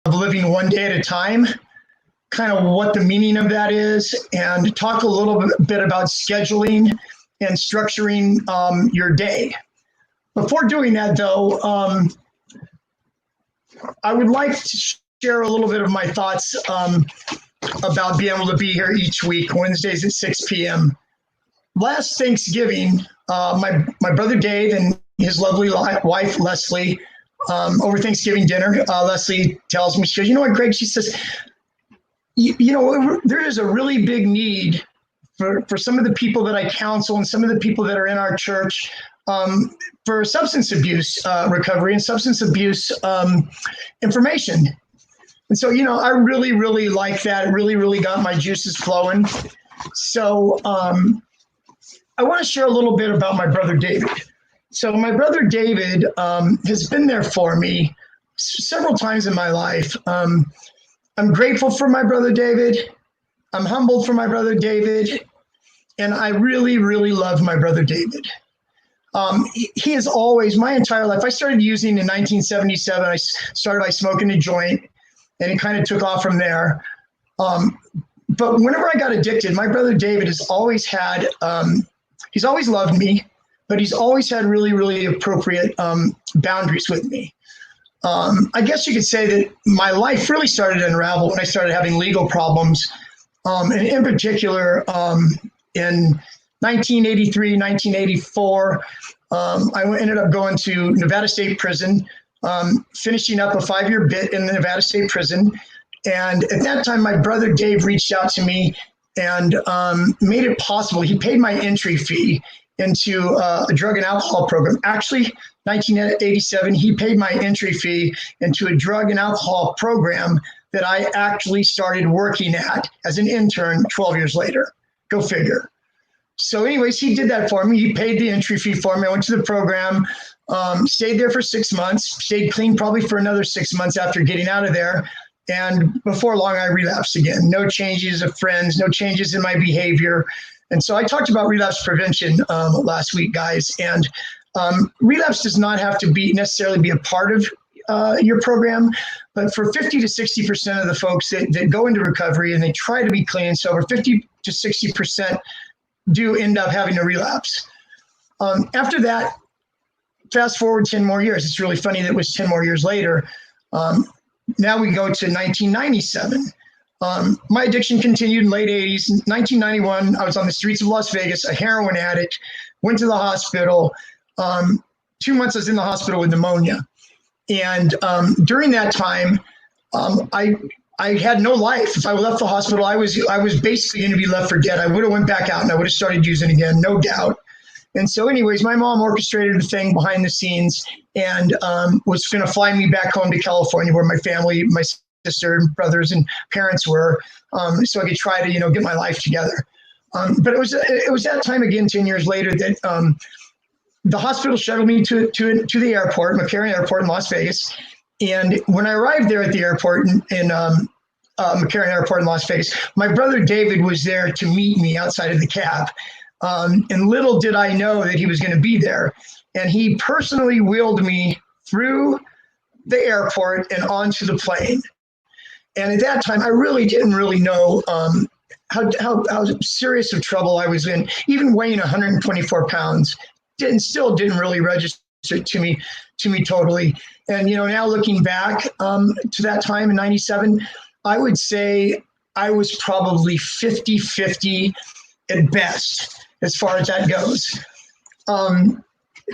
living one day at a time, kind of what the meaning of that is, and talk a little bit about scheduling and structuring your day. Before doing that, though, I would like to share a little bit of my thoughts about being able to be here each week, Wednesdays at 6 p.m. Last Thanksgiving, my brother Dave and his lovely wife, Leslie, over Thanksgiving dinner, Leslie tells me, she goes, you know what, Greg, she says, you know, there is a really big need for some of the people that I counsel and some of the people that are in our church for substance abuse recovery and substance abuse information. And so, you know, I really, really like that. It really, really got my juices flowing. So I want to share a little bit about my brother David. So my brother David has been there for me several times in my life. I'm grateful for my brother David. I'm humbled for my brother David. And I really, really love my brother David. He is always, my entire life, I started using in 1977. I started by smoking a joint, and it kind of took off from there. But whenever I got addicted, my brother David has always had, he's always loved me, but he's always had really, really appropriate boundaries with me. I guess you could say that my life really started to unravel when I started having legal problems. And in particular, in 1983, 1984, I ended up going to Nevada State Prison, finishing up a 5-year bit in the Nevada State Prison. And at that time, my brother Dave reached out to me and made it possible. He paid my entry fee into a drug and alcohol program. Actually, 1987, he paid my entry fee into a drug and alcohol program that I actually started working at as an intern 12 years later. Go figure. So anyways, he did that for me. He paid the entry fee for me. I went to the program, stayed there for 6 months, stayed clean probably for another 6 months after getting out of there. And before long, I relapsed again. No changes of friends, no changes in my behavior. And so I talked about relapse prevention last week, guys. And relapse does not have to necessarily be a part of your program, but for 50 to 60% of the folks that go into recovery and they try to be clean and sober, 50 to 60% do end up having a relapse. After that, fast forward 10 more years. It's really funny that it was 10 more years later. Now we go to 1997. My addiction continued in late 80s. In 1991, I was on the streets of Las Vegas, a heroin addict, went to the hospital. 2 months I was in the hospital with pneumonia. And during that time, I had no life. If I left the hospital, I was basically going to be left for dead. I would have went back out and I would have started using again, no doubt. And so anyways, my mom orchestrated a thing behind the scenes and was going to fly me back home to California where my family, my sister, brothers, and parents were, so I could try to, get my life together. But it was that time again, 10 years later, that the hospital shuttled me to the airport, McCarran Airport in Las Vegas. And when I arrived there at the airport in McCarran Airport in Las Vegas, my brother David was there to meet me outside of the cab. And little did I know that he was going to be there. And he personally wheeled me through the airport and onto the plane. And at that time, I really didn't know how serious of trouble I was in. Even weighing 124 pounds still didn't really register to me totally. And, now looking back to that time in 97, I would say I was probably 50-50 at best as far as that goes.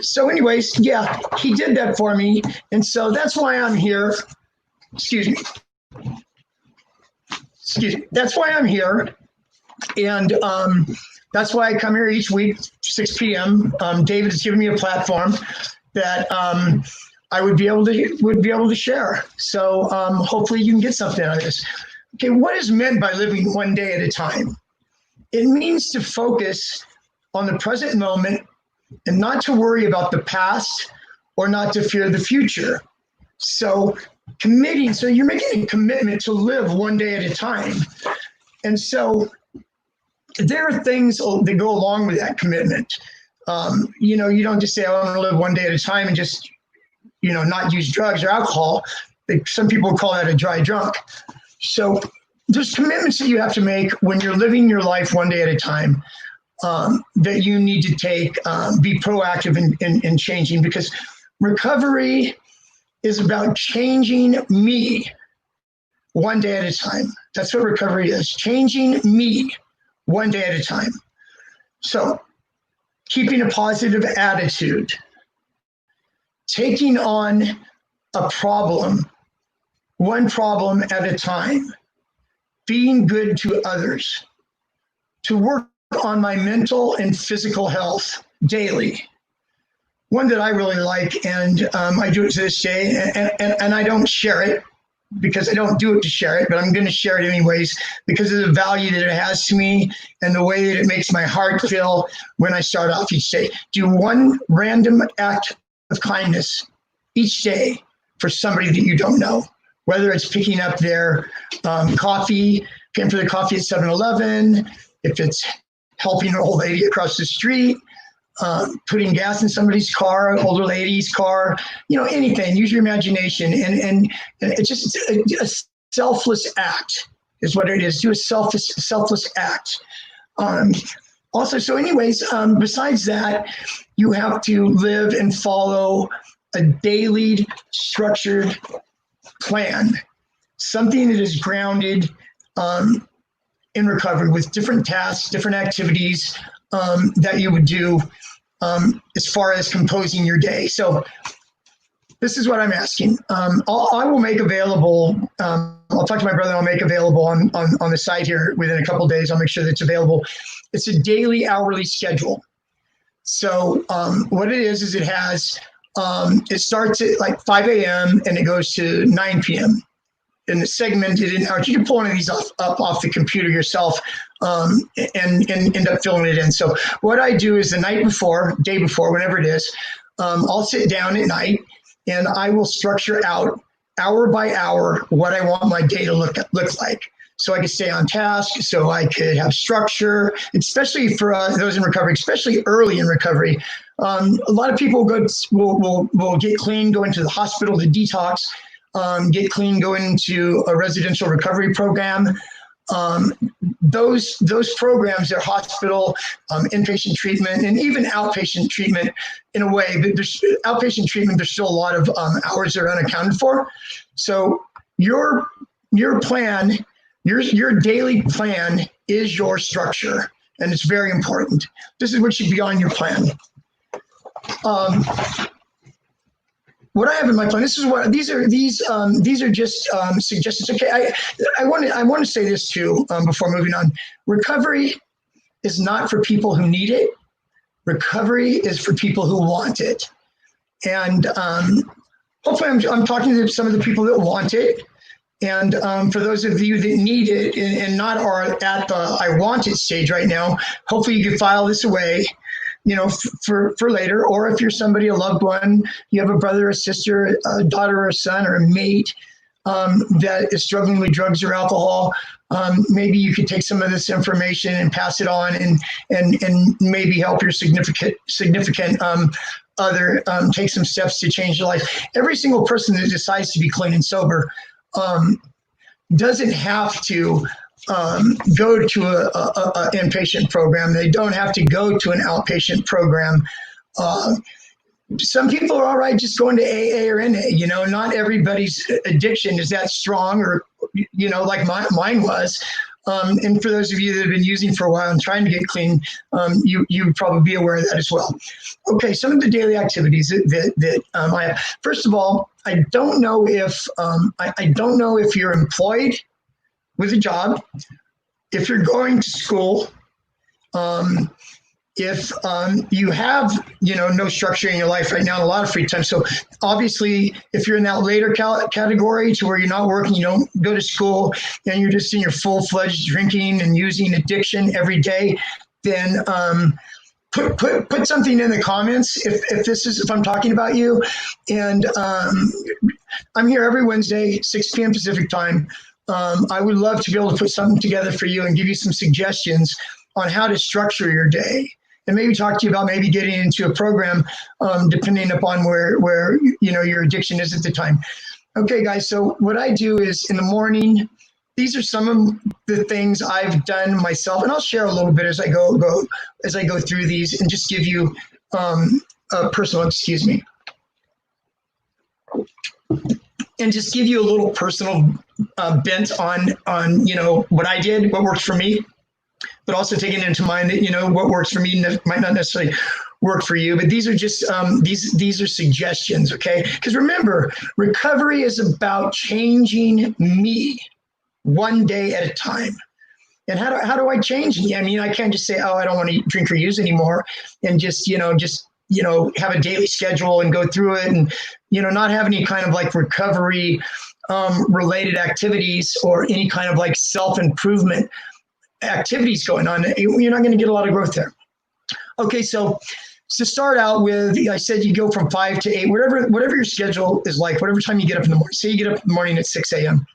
So anyways, yeah, he did that for me. And so that's why I'm here. Excuse me. That's why I'm here. And that's why I come here each week, 6 p.m. David has given me a platform that I would be able to share. So hopefully you can get something out of this. Okay, what is meant by living one day at a time? It means to focus on the present moment and not to worry about the past or not to fear the future. So you're making a commitment to live one day at a time. And so there are things that go along with that commitment. You don't just say, I want to live one day at a time and just, not use drugs or alcohol. some people call that a dry drunk. So there's commitments that you have to make when you're living your life one day at a time, that you need to take, be proactive in changing, because recovery is about changing me one day at a time. That's what recovery is, changing me one day at a time. So keeping a positive attitude, taking on a problem, one problem at a time, being good to others, to work on my mental and physical health daily. One that I really like, and I do it to this day, and I don't share it because I don't do it to share it, but I'm going to share it anyways because of the value that it has to me and the way that it makes my heart feel when I start off each day. Do one random act of kindness each day for somebody that you don't know, whether it's picking up their coffee, paying for the coffee at 7-Eleven, if it's helping an old lady across the street, putting gas in somebody's car, older lady's car, anything. Use your imagination, and it's just a selfless act is what it is. Do a selfless act. Also, so anyways, besides that, you have to live and follow a daily structured plan, something that is grounded in recovery with different tasks, different activities that you would do as far as composing your day. So this is what I'm asking. I will make available, I'll talk to my brother, I'll make available on the site here within a couple of days. I'll make sure that it's available. It's a daily hourly schedule. So what it is it has, it starts at like 5 a.m. and it goes to 9 p.m. and it's segmented in hours. You can pull one of these up off the computer yourself and end up filling it in. So what I do is the night before, day before, whenever it is, I'll sit down at night and I will structure out hour by hour what I want my day to look like. So I could stay on task, so I could have structure, especially for those in recovery, especially early in recovery. A lot of people will get clean, go into the hospital to detox, get clean, go into a residential recovery program. Those programs are hospital, inpatient treatment, and even outpatient treatment in a way. But there's outpatient treatment, there's still a lot of hours that are unaccounted for. So your plan, your daily plan is your structure, and it's very important. This is what should be on your plan. What I have in my plan, these are just suggestions. Okay, I want to say this too before moving on. Recovery is not for people who need it. Recovery is for people who want it. And hopefully I'm talking to some of the people that want it. And for those of you that need it and not are at the I want it stage right now, hopefully you can file this away, for later. Or if you're somebody, a loved one, you have a brother, a sister, a daughter, or a son, or a mate that is struggling with drugs or alcohol, maybe you could take some of this information and pass it on and maybe help your significant other take some steps to change their life. Every single person that decides to be clean and sober doesn't have to go to a inpatient program. They don't have to go to an outpatient program. Some people are all right just going to AA or NA. Not everybody's addiction is that strong, or like mine was. And for those of you that have been using for a while and trying to get clean, you would probably be aware of that as well. Okay, some of the daily activities that I have. First of all, I don't know if you're employed with a job, if you're going to school, if you have no structure in your life right now, a lot of free time. So obviously, if you're in that later category to where you're not working, you don't go to school, and you're just in your full-fledged drinking and using addiction every day, then put something in the comments if I'm talking about you. And I'm here every Wednesday, 6 p.m. Pacific time. I would love to be able to put something together for you and give you some suggestions on how to structure your day, and maybe talk to you about maybe getting into a program depending upon where your addiction is at the time. Okay, guys, so what I do is in the morning, these are some of the things I've done myself, and I'll share a little bit as I go through these, and just give you a personal, excuse me, and just give you a little personal bent on what I did, what worked for me, but also taking into mind that what works for me might not necessarily work for you. But these are just these are suggestions, okay? Because remember, recovery is about changing me one day at a time. And how do I change me? I mean, I can't just say, oh, I don't want to drink or use anymore, and just have a daily schedule and go through it, and not have any kind of like recovery related activities or any kind of like self-improvement activities going on. You're not going to get a lot of growth there. Okay, so to start out with, I said you go from 5 to 8, whatever your schedule is like, whatever time you get up in the morning. Say you get up in the morning at 6 a.m.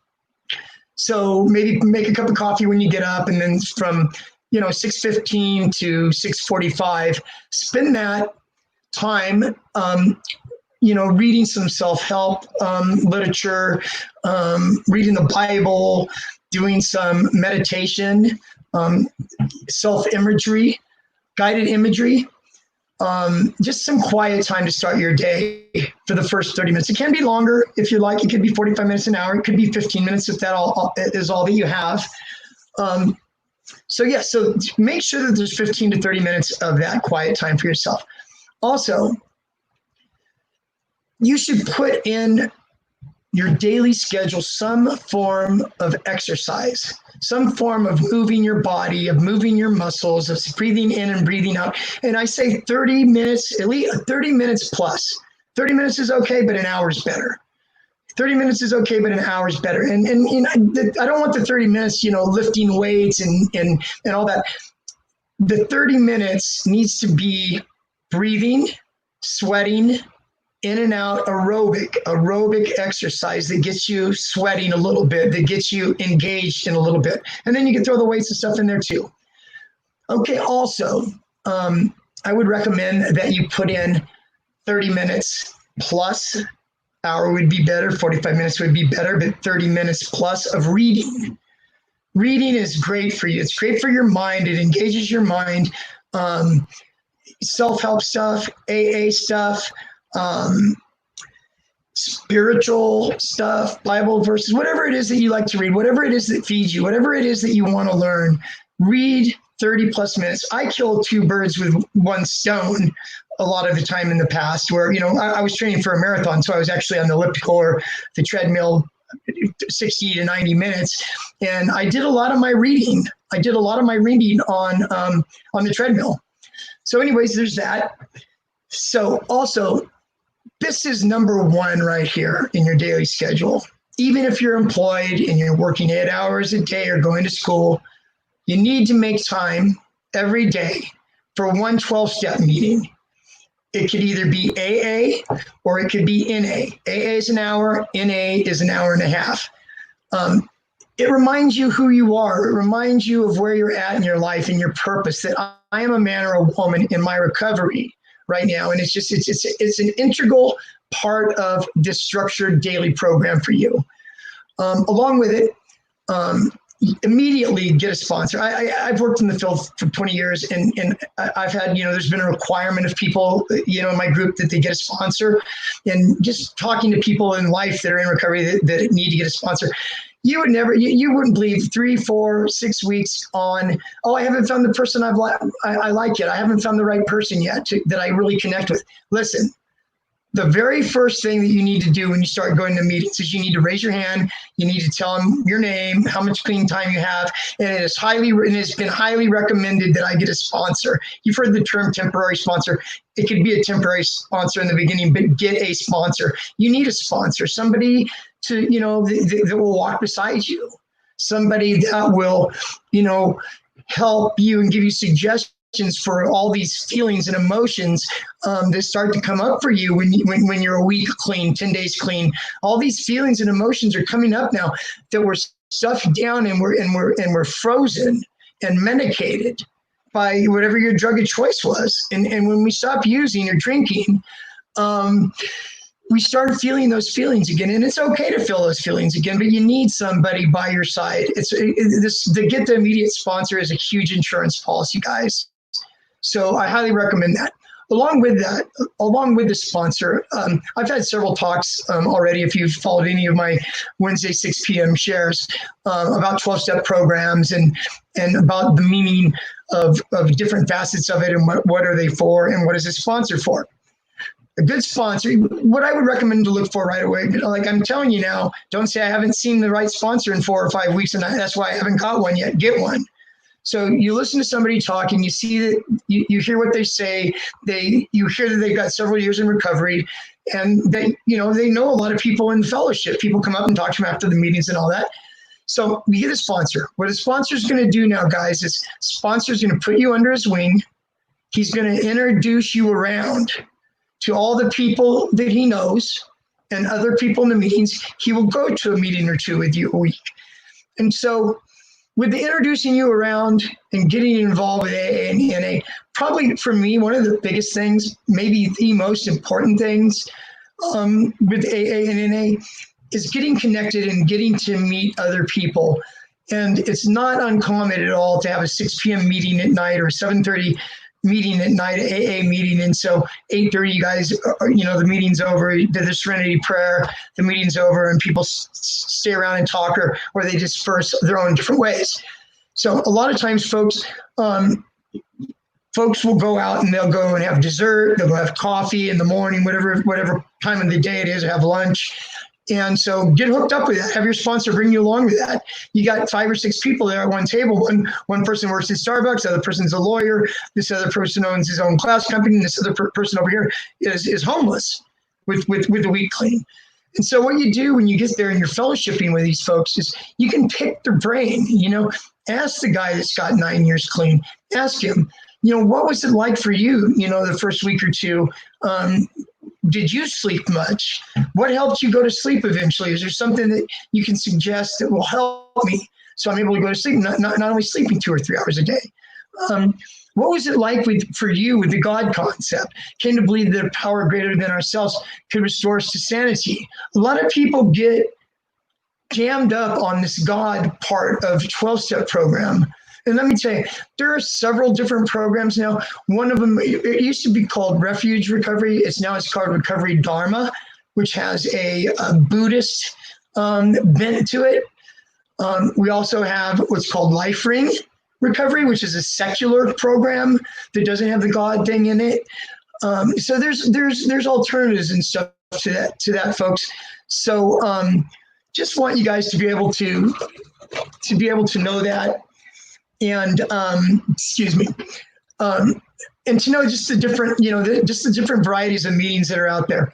So maybe make a cup of coffee when you get up, and then from 6:15 to 6:45, spend that time reading some self-help literature, reading the Bible, doing some meditation, self-imagery, guided imagery, just some quiet time to start your day for the first 30 minutes. It can be longer if you like. It could be 45 minutes, an hour. It could be 15 minutes if that is all that you have. So make sure that there's 15 to 30 minutes of that quiet time for yourself. Also, you should put in your daily schedule some form of exercise, some form of moving your body, of moving your muscles, of breathing in and breathing out. And I say 30 minutes, at least 30 minutes plus. 30 minutes is okay, but an hour is better. 30 minutes is okay, but an hour is better. And I don't want the 30 minutes, lifting weights and all that. The 30 minutes needs to be breathing, sweating, in and out, aerobic exercise that gets you sweating a little bit, that gets you engaged in a little bit. And then you can throw the weights and stuff in there too. Okay, also, I would recommend that you put in 30 minutes plus. Hour would be better, 45 minutes would be better, but 30 minutes plus of reading. Reading is great for you. It's great for your mind. It engages your mind. Self-help stuff, AA stuff, spiritual stuff, Bible verses, whatever it is that you like to read, whatever it is that feeds you, whatever it is that you want to learn, read 30 plus minutes. I kill two birds with one stone a lot of the time in the past, where, I was training for a marathon. So I was actually on the elliptical or the treadmill 60 to 90 minutes. And I did a lot of my reading. on the treadmill. So anyways, there's that. So also, this is number one right here in your daily schedule. Even if you're employed and you're working 8 hours a day or going to school, you need to make time every day for one 12-step meeting. It could either be AA or it could be NA. AA is an hour, NA is an hour and a half. It reminds you who you are. It reminds you of where you're at in your life and your purpose, that I am a man or a woman in my recovery right now. And it's an integral part of this structured daily program for you. Along with it, immediately get a sponsor. I've worked in the field for 20 years, and I've had, there's been a requirement of people, in my group that they get a sponsor. And just talking to people in life that are in recovery that need to get a sponsor, you wouldn't believe 3, 4, 6 weeks on, I haven't found the person I like yet. I haven't found the right person yet that I really connect with. Listen, the very first thing that you need to do when you start going to meetings is you need to raise your hand. You need to tell them your name, how much clean time you have, and it's been highly recommended that I get a sponsor. You've heard the term temporary sponsor. It could be a temporary sponsor in the beginning, but get a sponsor. You need a sponsor, somebody to that will walk beside you, somebody that will help you and give you suggestions for all these feelings and emotions that start to come up for you when you're a week clean, 10 days clean. All these feelings and emotions are coming up now that we're stuffed down and we're frozen and medicated by whatever your drug of choice was. And when we stop using or drinking, we start feeling those feelings again. And it's okay to feel those feelings again, but you need somebody by your side. To get the immediate sponsor is a huge insurance policy, guys. So I highly recommend that. Along with the sponsor, I've had several talks already, if you've followed any of my Wednesday 6 p.m. shares, about 12-step programs and about the meaning of different facets of it and what are they for and what is a sponsor for. A good sponsor, what I would recommend to look for right away, like I'm telling you now, don't say I haven't seen the right sponsor in 4 or 5 weeks and that's why I haven't got one yet. Get one. So you listen to somebody talk and you see that you hear what they say. You hear that they've got several years in recovery, and they know a lot of people in the fellowship. People come up and talk to them after the meetings and all that. So you get a sponsor. What a sponsor is going to do now, guys, is sponsor is going to put you under his wing. He's going to introduce you around to all the people that he knows and other people in the meetings. He will go to a meeting or two with you a week. And so with the introducing you around and getting involved with AA and NA, probably for me, one of the biggest things, maybe the most important things with AA and NA is getting connected and getting to meet other people. And it's not uncommon at all to have a 6 p.m. meeting at night or a 7:30 meeting at night, AA meeting. And so 8:30, you guys, the meeting's over, did the Serenity Prayer, the meeting's over, and people stay around and talk, or they disperse their own different ways. So a lot of times folks will go out and they'll go and have dessert, they'll go have coffee in the morning, whatever time of the day it is, have lunch. And so get hooked up with that. Have your sponsor bring you along with that. You got 5 or 6 people there at one table. One person works at Starbucks, the other person's a lawyer, this other person owns his own class company, and this other person over here is homeless with the week clean. And so what you do when you get there and you're fellowshipping with these folks is you can pick their brain. Ask the guy that's got 9 years clean. Ask him, what was it like for you, the first week or two? Did you sleep much? What helped you go to sleep eventually? Is there something that you can suggest that will help me so I'm able to go to sleep, not only sleeping 2 or 3 hours a day? What was it like for you with the God concept? Came to believe that a power greater than ourselves could restore us to sanity. A lot of people get jammed up on this God part of 12-step program. And let me tell you, there are several different programs now. One of them, it used to be called Refuge Recovery. It's called Recovery Dharma, which has a Buddhist bent to it. We also have what's called Life Ring Recovery, which is a secular program that doesn't have the God thing in it. So there's alternatives and stuff to that, folks. So just want you guys to be able to know that. And and to know just the different, just the different varieties of meetings that are out there.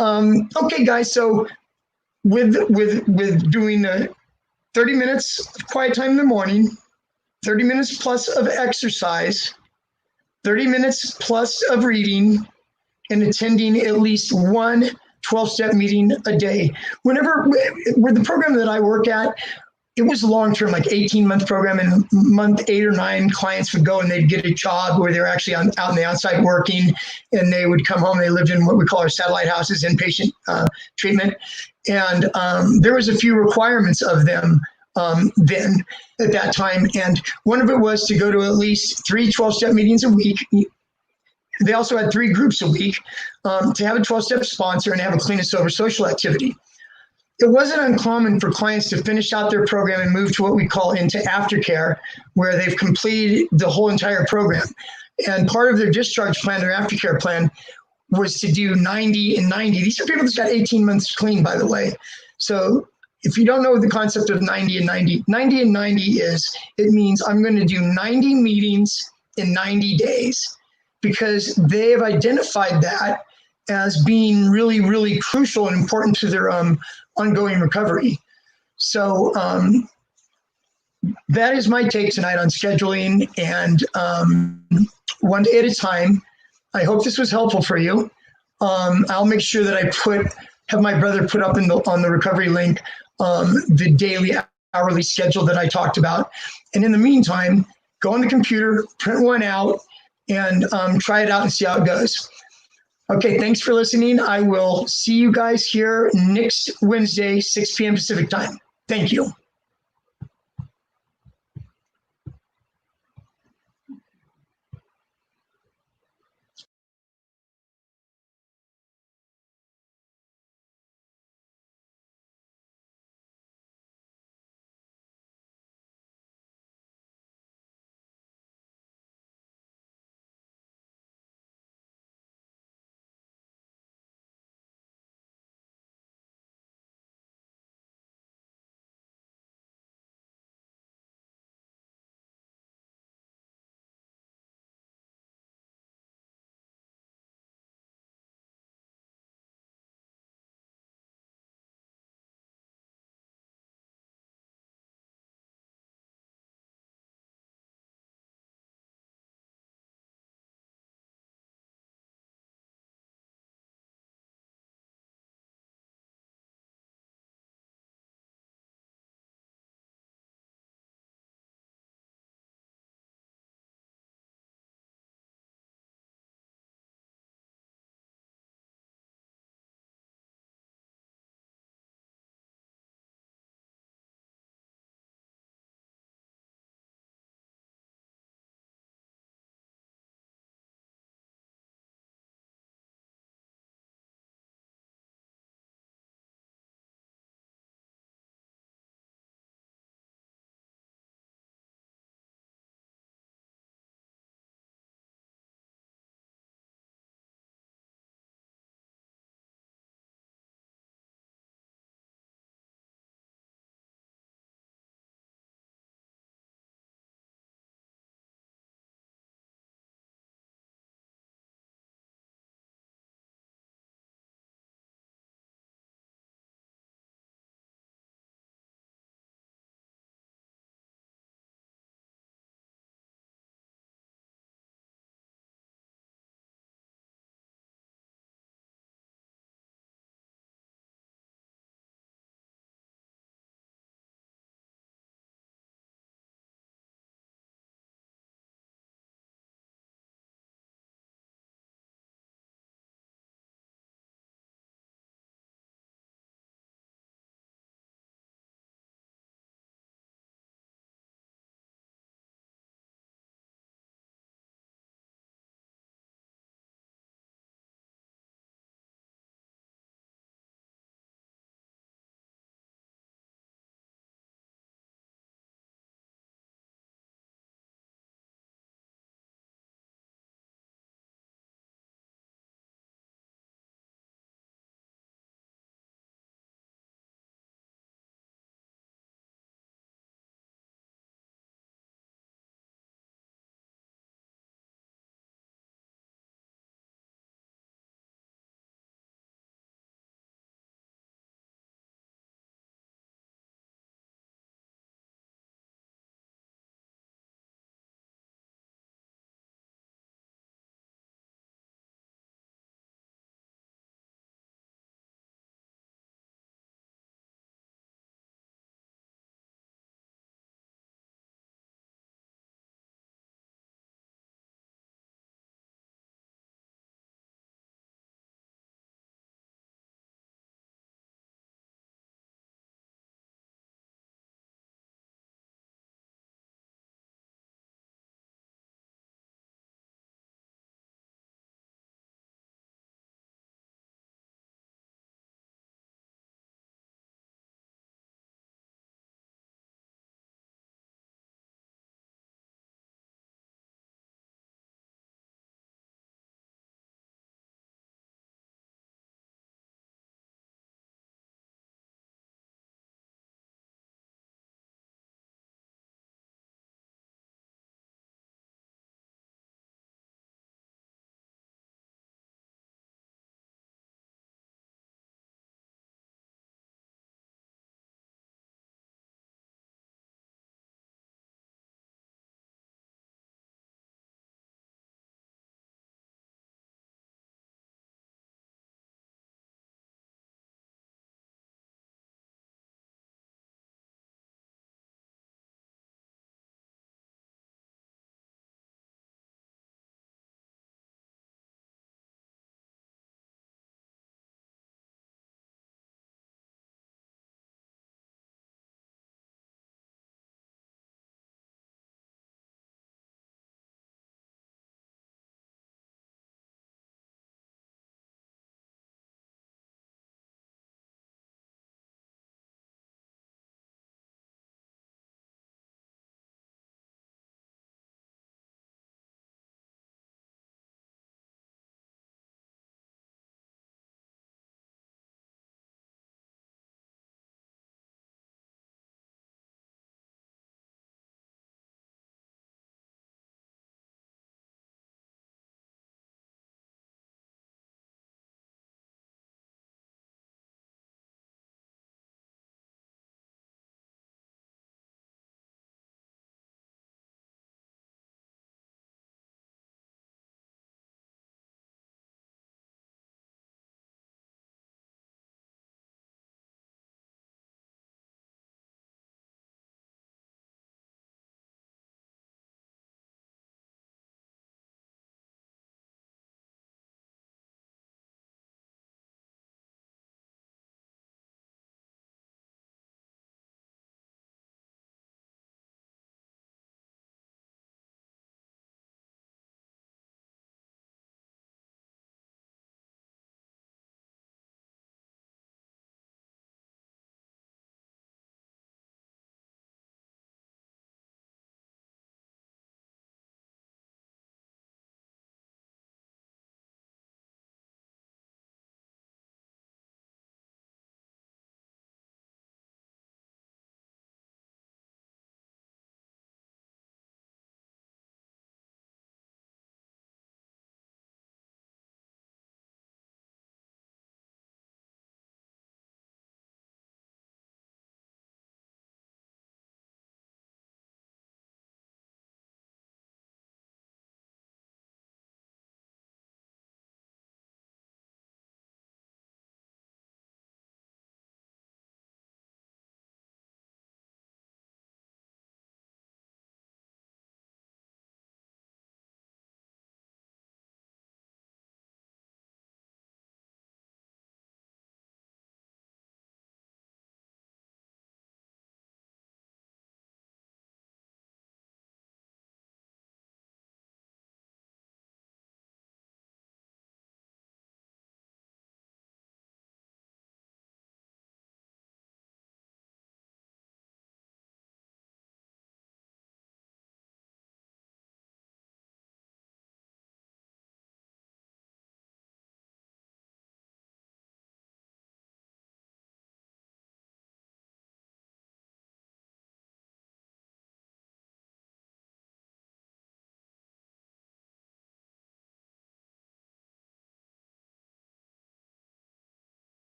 Okay, guys. So with doing 30 minutes of quiet time in the morning, 30 minutes plus of exercise, 30 minutes plus of reading, and attending at least one 12-step meeting a day. With the program that I work at, it was long-term, like 18-month program, and month 8 or 9, clients would go and they'd get a job where they were actually out on the outside working, and they would come home. They lived in what we call our satellite houses, inpatient treatment. And there was a few requirements of them then at that time. And one of it was to go to at least 3 12-step meetings a week. They also had 3 groups a week, to have a 12-step sponsor and have a clean and sober social activity. It wasn't uncommon for clients to finish out their program and move to what we call into aftercare, where they've completed the whole entire program. And part of their discharge plan, their aftercare plan, was to do 90 and 90. These are people that got 18 months clean, by the way. So if you don't know the concept of 90 and 90, 90 and 90 it means I'm going to do 90 meetings in 90 days, because they have identified that as being really, really crucial and important to their ongoing recovery. So that is my take tonight on scheduling, and one day at a time. I hope this was helpful for you. I'll make sure that I have my brother put up on the recovery link the daily, hourly schedule that I talked about. And in the meantime, go on the computer, print one out, and try it out and see how it goes. Okay, thanks for listening. I will see you guys here next Wednesday, 6 p.m. Pacific time. Thank you.